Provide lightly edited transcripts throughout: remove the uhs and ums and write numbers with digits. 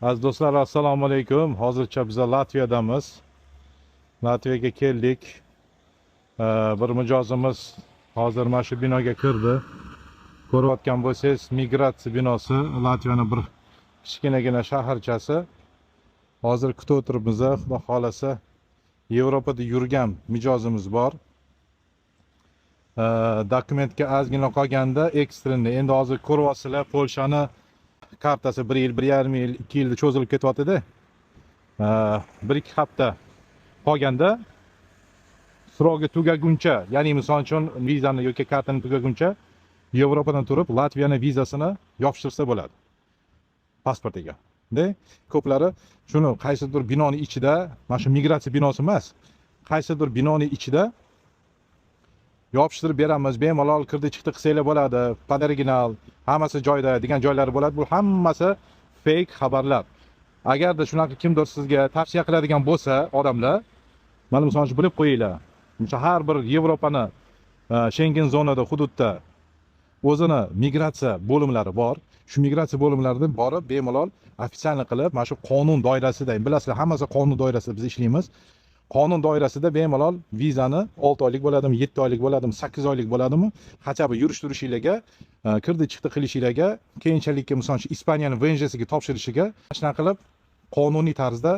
Aziz do'stlar, assalomu alaykum. Hozircha biz Latviyadamiz. Latviyaga keldik. Bir mijozimiz hozir mana shu binoga kirdi. Ko'rayotgan bo'lsangiz, migratsiya binosi, Latviyaning bir kichkinagina shaharchasi. Hozir kutib o'tiribmiz. Xudo xolasa Yevropada yurgan mijozimiz bor. Dokumentga ozgina qolganda ekstreni. Endi hozir ko'ryapsizlar, Polshani kartasi 1 yil, 1,5 yil, 2 yilda cho'zilib ketyapti-da. 1-2 hafta qolganda srogi tugaguncha, ya'ni misol uchun vizani yoki kartani tugaguncha Yevropadan turib Latviyani vizasini yopishtirsa bo'ladi pasportiga. De, ko'plari shuni qaysidir binoning ichida, mana shu migratsiya binosi emas, qaysidir binoning ichida yopishtirib beramiz, bemalol kirdi chiqdi qilsanglar bo'ladi, podoriginal, hammasi joyida degan joylari bo'ladi. Bu hammasi fake xabarlar. Agarda shunaqa kimdir sizga tavsiya qiladigan bo'lsa odamlar, mana misol uchun bilib qo'yinglar. Misol har bir Yevropani Schengen zonada hududda o'zini migratsiya bo'limlari bor. Shu migratsiya bo'limlaridan borib bemalol ofitsialni qilib, mana shu qonun doirasida, bilasizlar, hammasi qonun doirasida biz ishlaymiz. Qonun doirasida bemalol vizani 6 oylik bo'ladimi, 7 oylik bo'ladimi, 8 oylik bo'ladimi, qachon yurish turishinglarga, kirdi chiqdi qilishinglarga, keyinchalikka misol uchun Ispaniyaning VNJsiga topshirishiga shunaqa qilib qonuniy tarzda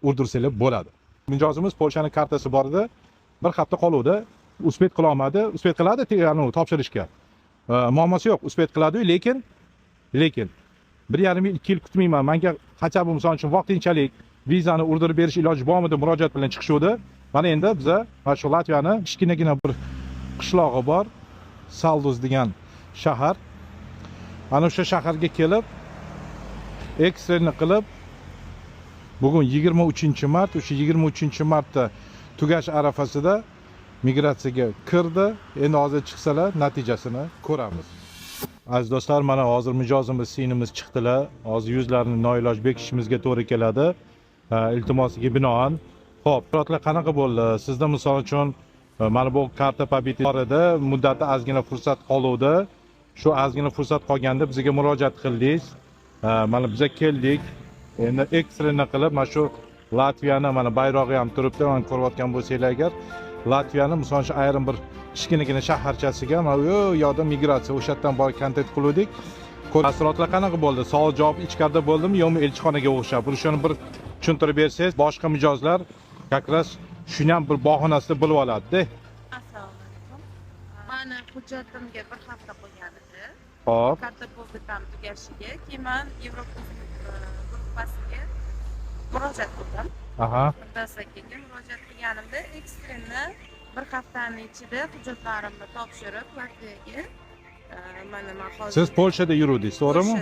urdirsanglar bo'ladi. Mijozimiz Polshaning kartasi bor edi, bir hafta qoluvdi, uspet qila olmadi, uspet qiladi topshirishga. Muammosi yo'q, uspet qiladi, lekin 1,5 yil, 2 yil kutmayman. Menga qachon bu misol uchun vaqtinchalik vizani urdirib berish iloji bormi deb murojaat bilan chiqishdi. Mana endi biza mana shu Latviyani kichkinagina bir qishlog'i bor, Saldus degan shahar. Ana o'sha shaharga kelib, ekstreni qilib, bugun 23-mart, o'sha 23-martda tugash arafasida migratsiyaga kirdi. Endi hozir chiqsalar natijasini ko'ramiz. Aziz do'stlar, mana hozir mijozimiz, sinimiz chiqdilar. Hozir yuzlarini noiloj bekishimizga to'g'ri keladi. Iltimosiga binoan. Xo'p, suratlar qanaqa bo'ldi? Sizda misol uchun mana bu karta pobiti bor edi, muddati ozgina fursat qoluvdi. Shu ozgina fursat qolganda bizga murojaat qildingiz. Mana biz keldik. Endi ekstreni qilib, mana shu Latviyani mana bayrog'i ham turibdi. Mana ko'rayotgan bo'lsanglar agar, Latviyani misol uchun ayrim bir kichkinagina shaharchasiga mana u yoqda migratsiya, o'sha yerdan bor kontakt qildik. Taassurotlar qanaqa bo'ldi? Savol javob ichkarida bo'ldimi yo'qmi elchixonaga o'xshab? Shuni bir tushuntirib bersangiz, boshqa mijozlar kakras shuni ham bir bahonasida bilib oladi-da. Assalomu alaykum. Mani hujjatimga bir hafta qolgan edi. Xo'p. Karta pobitam tugashiga, keyin men Yevropa gruppasiga murojaat qildim. Aha. Muddasaga murojaat qilganimda ekstreni bir haftaning ichida hujjatlarimni topshirib Latviyaga men hozir Siz Polshada yuruvdingiz, to'g'rimi?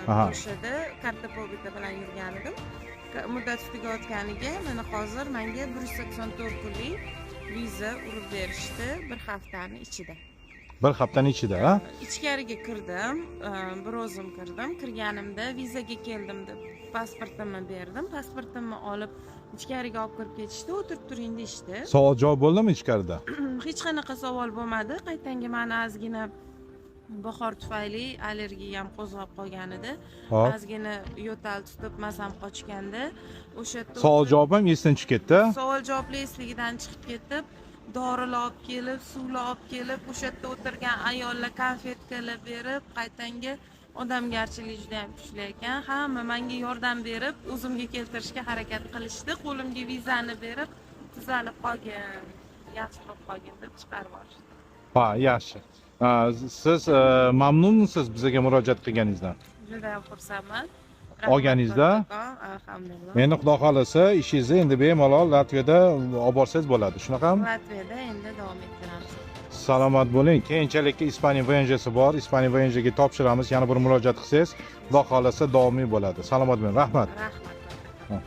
Polshada karta pobita bilan yurgan edim. Muddati tugatganiga mana hozir menga 184 pullik viza urib berishdi bir haftaning ichida. Bir haftaning ichida, ha? Ichkariga kirdim, bir o'zim kirdim. Kirganimda vizaga keldim deb pasportimni berdim. Pasportimni olib ichkariga olib kirib ketishdi, o'tirib turing deyishdi. Savol javob bo'ldimi ichkarida? Hech qanaqa savol bo'lmadi. Qaytanga meni ozgina bahor tufayli allergiyam qo'zg'ab qolgan edi. Ozgina yo'tal tutib mazam qochganda, o'sha yerda savol javob ham esdan chiqib ketdi. Savol javoblar esligidan chiqib ketib, dorilar olib kelib, suvlar olib kelib, o'sha yerda o'tirgan ayollar konfetkalar berib, qaytanga odamgarchilik juda ham kuchli ekan. Hamma menga yordam berib, o'zimga keltirishga harakat qilishdi. Qo'limga vizani berib, tuzalib qolgan, yaxshi bo'lib qolgan deb chiqarib yuborishdi. Ha, yaxshi. Siz mamnunmisiz bizga murojaat qilganingizdan? Juda ham xursandman. Olganingizda? Alhamdulillah. Endi xudo xolasa ishingizni endi bemalol Latviyada olib borsangiz bo'ladi. Shunaqami? Latviyada endi davom ettiramiz. Salomat bo'ling. Keyinchalikka Ispaniya VNJsi bor. Ispaniya VNJga topshiramiz. Yana bir murojaat qilsangiz, xudo xolasa davomiy bo'ladi. Salomat bo'ling. Rahmat. Rahmat.